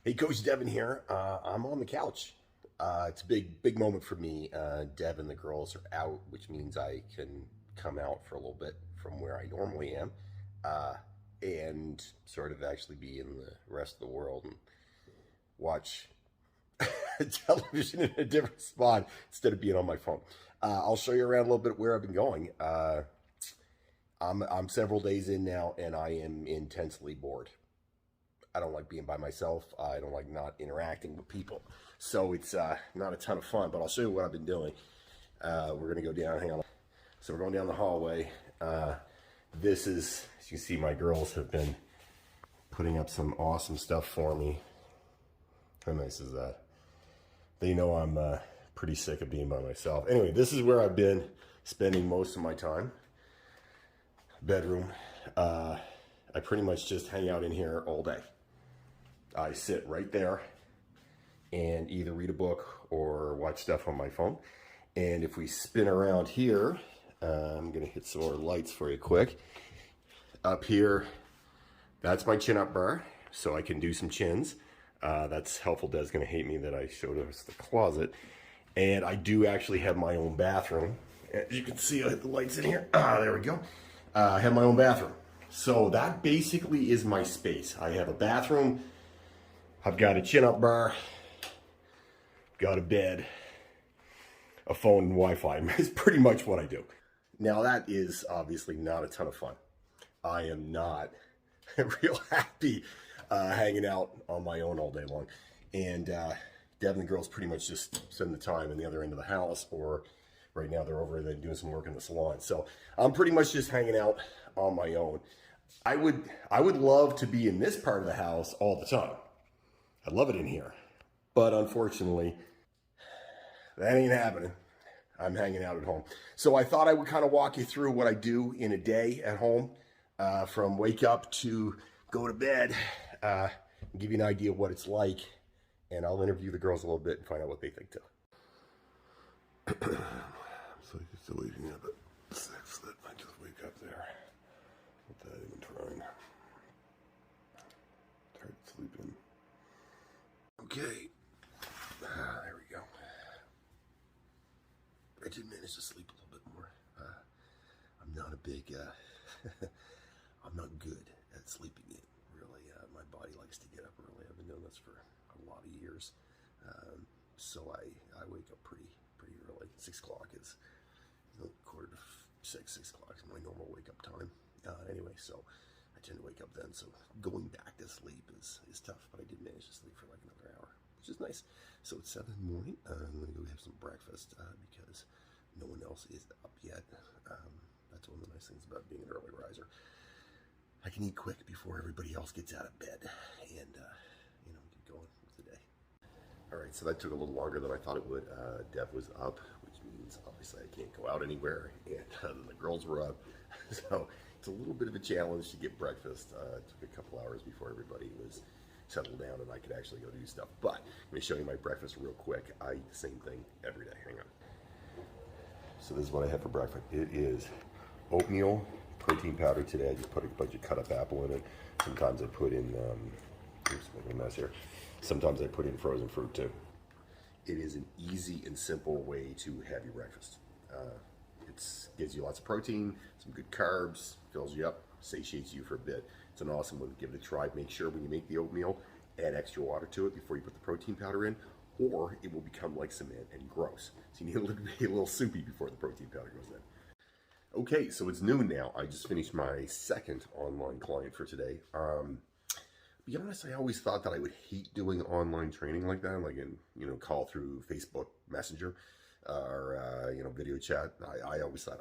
Hey, Coach Devin here. I'm on the couch. It's a big moment for me. Deb and the girls are out, which means I can come out for a little bit from where I normally am, and sort of actually be in the rest of the world and watch television in a different spot instead of being on my phone. I'll show you around a little bit where I've been going. I'm several days in now, and I am intensely bored. I don't like being by myself. I don't like not interacting with people. So it's not a ton of fun, but I'll show you what I've been doing. We're going to go down, hang on. So we're going down the hallway. This is, as you can see, my girls have been putting up some awesome stuff for me. How nice is that? They know I'm pretty sick of being by myself. Anyway, this is where I've been spending most of my time. Bedroom. I pretty much just hang out in here all day. I sit right there and either read a book or watch stuff on my phone. And if we spin around here, I'm going to hit some more lights for you quick. Up here, that's my chin-up bar, so I can do some chins. That's helpful. Ded's going to hate me that I showed us the closet. And I do actually have my own bathroom. As you can see, I hit the lights in here. There we go. I have my own bathroom. So that basically is my space. I have a bathroom. I've got a chin-up bar, got a bed, a phone, and Wi-Fi. It's pretty much what I do. Now that is obviously not a ton of fun. I am not real happy hanging out on my own all day long. And Deb and the girls pretty much just spend the time in the other end of the house, or right now they're over there doing some work in the salon. So I'm pretty much just hanging out on my own. I would love to be in this part of the house all the time. I love it in here, but unfortunately, that ain't happening. I'm hanging out at home. So I thought I would kind of walk you through what I do in a day at home, from wake up to go to bed, give you an idea of what it's like, and I'll interview the girls a little bit and find out what they think too. So you're still leaving up at 6, that might just wake up there. Without even trying. Tired sleeping. Okay. There we go. I did manage to sleep a little bit more. I'm not a big, I'm not good at sleeping in, really. My body likes to get up early. I've been doing this for a lot of years. So I wake up pretty early. 6 o'clock is, quarter to 6 o'clock is my normal wake up time. Anyway, so I tend to wake up then. So going back to sleep is tough, but I did manage to sleep for like another hour, which is nice. So it's 7 in the morning. I'm going to go have some breakfast because no one else is up yet. That's one of the nice things about being an early riser. I can eat quick before everybody else gets out of bed and, get going with the day. All right, so that took a little longer than I thought it would. Deb was up, which means obviously I can't go out anywhere, and the girls were up. So it's a little bit of a challenge to get breakfast. It took a couple hours before everybody was settled down and I could actually go do stuff. But I'm going to show you my breakfast real quick. I eat the same thing every day. Hang on. So this is what I have for breakfast. It is oatmeal, protein powder today. I just put a bunch of cut up apple in it. Sometimes I put in, oops, making a mess here. Sometimes I put in frozen fruit too. It is an easy and simple way to have your breakfast. It gives you lots of protein, some good carbs, fills you up, satiates you for a bit. It's an awesome one. Give it a try. Make sure when you make the oatmeal, add extra water to it before you put the protein powder in, or it will become like cement and gross. So you need it to be a little soupy before the protein powder goes in. Okay, so it's noon now. I just finished my second online client for today. To be honest, I always thought that I would hate doing online training like that, like in, call through Facebook Messenger or, video chat. I always thought,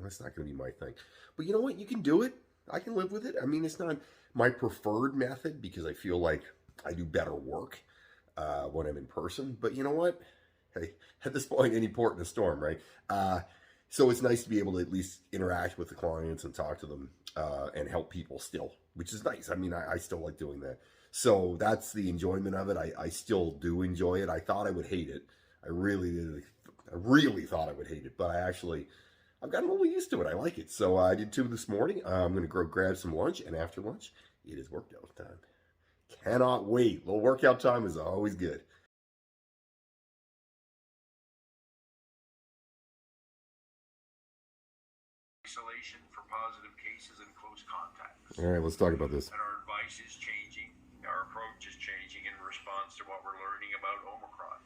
that's not going to be my thing. But you know what? You can do it. I can live with it. I mean, it's not my preferred method because I feel like I do better work when I'm in person. But you know what? Hey, at this point, any port in a storm, right? So it's nice to be able to at least interact with the clients and talk to them and help people still, which is nice. I mean, I still like doing that. So that's the enjoyment of it. I still do enjoy it. I thought I would hate it. I really thought I would hate it, but I've gotten a little used to it. I like it. So I did 2 this morning. I'm going to go grab some lunch, and after lunch, it is workout time. Cannot wait. A little workout time is always good. Isolation for positive cases and close contacts. All right, let's talk about this. And our advice is changing. Our approach is changing in response to what we're learning about Omicron.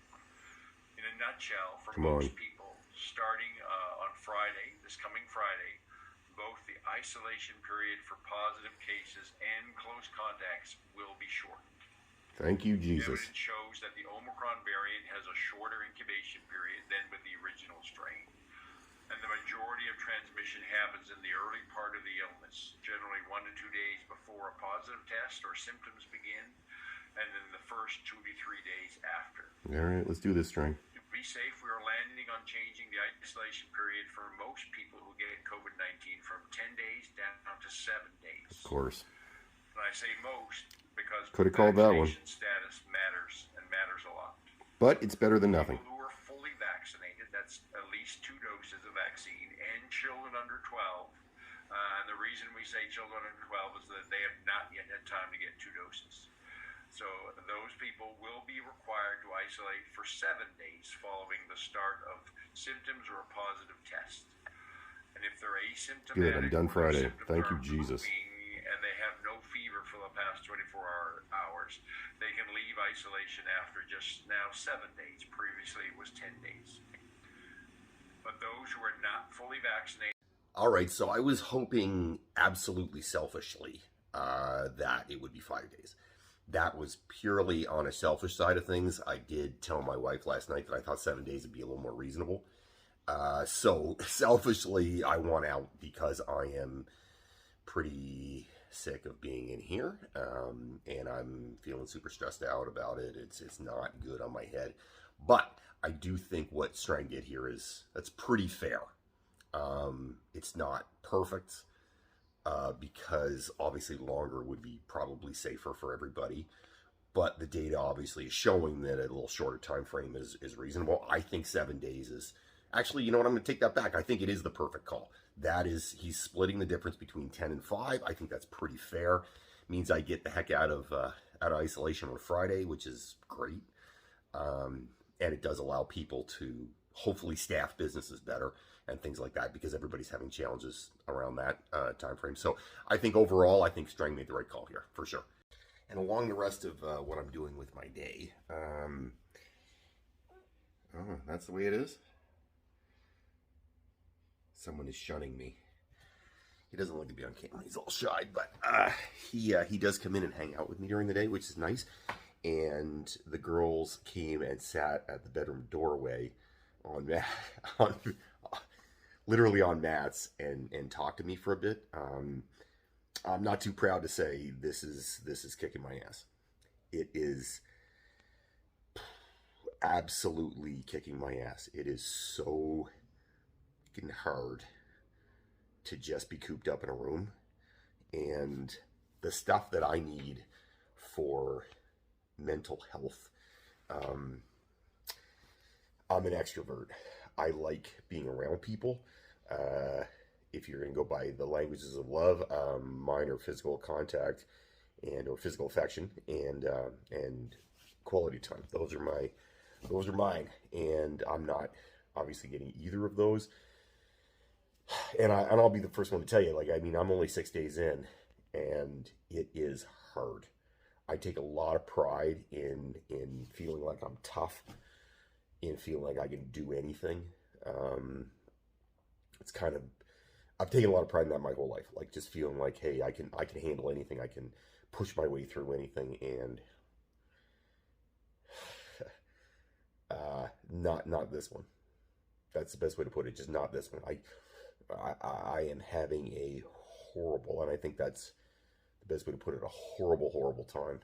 In a nutshell, for most people, starting on Friday, this coming Friday, both the isolation period for positive cases and close contacts will be shortened. Thank you, Jesus. Evidence shows that the Omicron variant has a shorter incubation period than with the original strain. And the majority of transmission happens in the early part of the illness, generally 1 to 2 days before a positive test or symptoms begin, and in the first 2 to 3 days after. All right, let's do this, String. To be safe, we are landing on changing the isolation period for most people who get COVID-19 from 10 days down to 7 days. Of course. And I say most because could have called that one. Status matters and matters a lot. But it's better than nothing. People who are fully vaccinated, that's at least 2 doses of vaccine, and children under 12. And the reason we say children under 12 is that they have not yet had time to get 2 doses. So those people will be required to isolate for 7 days following the start of symptoms or a positive test. And if they're asymptomatic, good, I'm done Friday. Thank you, Jesus. And they have no fever for the past 24 hours, they can leave isolation after just now 7 days. Previously it was 10 days. But those who are not fully vaccinated. All right, so I was hoping absolutely selfishly that it would be 5 days. That was purely on a selfish side of things. I did tell my wife last night that I thought 7 days would be a little more reasonable. So selfishly, I want out because I am pretty sick of being in here, and I'm feeling super stressed out about it. It's not good on my head. But I do think what Strang did here that's pretty fair. It's not perfect. Because obviously longer would be probably safer for everybody, but the data obviously is showing that a little shorter time frame is reasonable. I think 7 days is actually, you know what, I'm going to take that back. I think it is the perfect call. That is, he's splitting the difference between 10 and 5. I think that's pretty fair. Means I get the heck out of isolation on Friday, which is great, and it does allow people to hopefully staff businesses better and things like that, because everybody's having challenges around that time frame. So I think overall, I think Strang made the right call here, for sure. And along the rest of what I'm doing with my day, that's the way it is. Someone is shunning me. He doesn't like to be on camera. He's all shy, but he does come in and hang out with me during the day, which is nice. And the girls came and sat at the bedroom doorway literally on mats and talk to me for a bit. I'm not too proud to say this is kicking my ass. It is absolutely kicking my ass. It is so fucking hard to just be cooped up in a room, and the stuff that I need for mental health. I'm an extrovert. I like being around people. If you're going to go by the languages of love, mine are physical contact or physical affection and quality time. Those are mine, and I'm not obviously getting either of those. And I'll be the first one to tell you, like, I mean, I'm only 6 days in, and it is hard. I take a lot of pride in feeling like I'm tough, in feeling like I can do anything. It's kind of, I've taken a lot of pride in that my whole life, like just feeling like, hey, I can handle anything, I can push my way through anything, and not this one. That's the best way to put it. Just not this one. I am having a horrible, and I think that's the best way to put it, a horrible time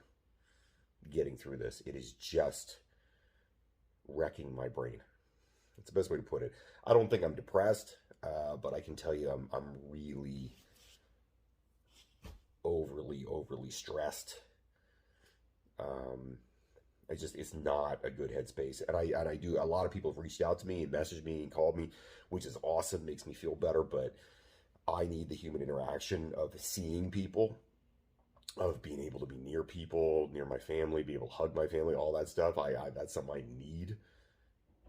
getting through this. It is just wrecking my brain. That's the best way to put it. I don't think I'm depressed, but I can tell you I'm really overly stressed. It's not a good headspace, and I do. A lot of people have reached out to me and messaged me and called me, which is awesome, makes me feel better. But I need the human interaction of seeing people of being able to be near people, near my family, be able to hug my family, all that stuff. That's something I need.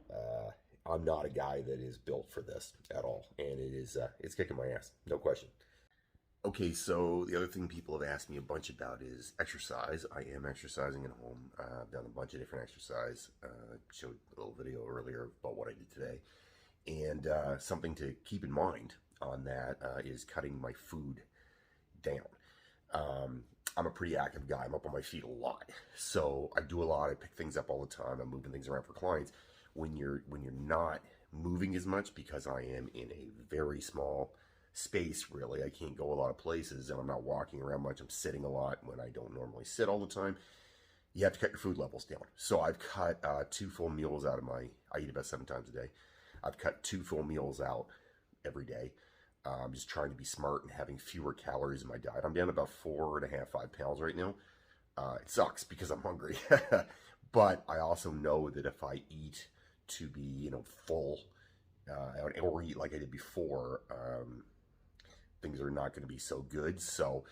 Uh, I'm not a guy that is built for this at all, and it's kicking my ass, no question. Okay, so the other thing people have asked me a bunch about is exercise. I am exercising at home. I've done a bunch of different exercise. Showed a little video earlier about what I did today. And something to keep in mind on that is cutting my food down. I'm a pretty active guy. I'm up on my feet a lot. So I do a lot. I pick things up all the time. I'm moving things around for clients. When you're not moving as much, because I am in a very small space, really. I can't go a lot of places, and I'm not walking around much. I'm sitting a lot when I don't normally sit all the time. You have to cut your food levels down. So I've cut 2 full meals out of I eat about 7 times a day. I've cut 2 full meals out every day. I'm just trying to be smart and having fewer calories in my diet. I'm down about 4.5, 5 pounds right now. It sucks because I'm hungry. But I also know that if I eat to be, full, or eat like I did before, things are not going to be so good. So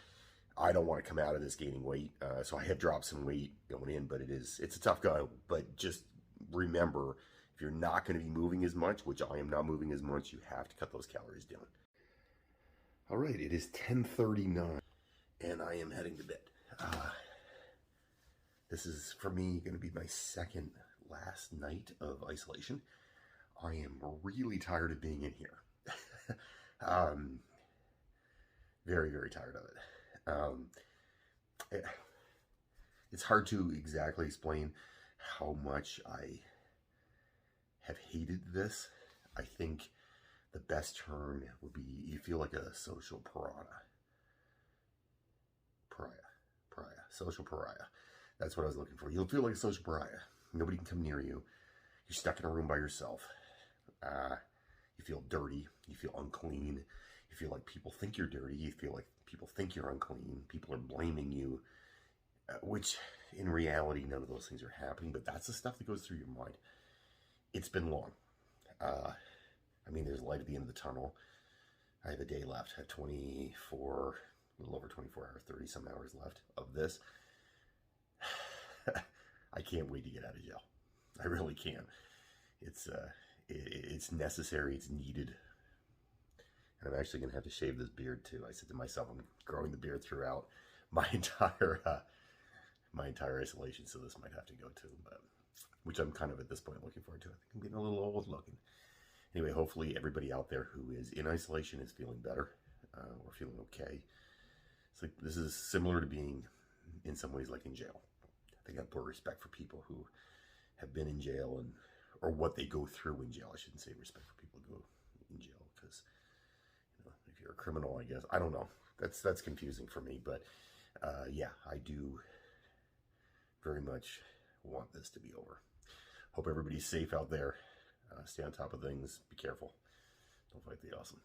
I don't want to come out of this gaining weight. So I have dropped some weight going in, but it's a tough go. But just remember, if you're not going to be moving as much, which I am not moving as much, you have to cut those calories down. All right, it is 10:39, and I am heading to bed. This is, for me, going to be my second last night of isolation. I am really tired of being in here. Very, very tired of it. It's hard to exactly explain how much I have hated this. I think the best term would be you feel like a social pariah. Social pariah. That's what I was looking for. You'll feel like a social pariah. Nobody can come near you. You're stuck in a room by yourself. You feel dirty. You feel unclean. You feel like people think you're dirty. You feel like people think you're unclean. People are blaming you, which in reality, none of those things are happening, but that's the stuff that goes through your mind. It's been long. There's light at the end of the tunnel. I have a day left. I have 24, a little over 24 hours, 30 some hours left of this. I can't wait to get out of jail. I really can. It's necessary. It's needed. And I'm actually going to have to shave this beard too. I said to myself, I'm growing the beard throughout my entire isolation, so this might have to go too. But which I'm kind of at this point looking forward to. I think I'm getting a little old looking. Anyway, hopefully everybody out there who is in isolation is feeling better or feeling okay. It's like this is similar to being, in some ways, like in jail. I think I have more respect for people who have been in jail or what they go through in jail. I shouldn't say respect for people who go in jail because if you're a criminal, I guess I don't know. That's confusing for me, but yeah, I do very much want this to be over. Hope everybody's safe out there. Stay on top of things. Be careful. Don't fight the awesome.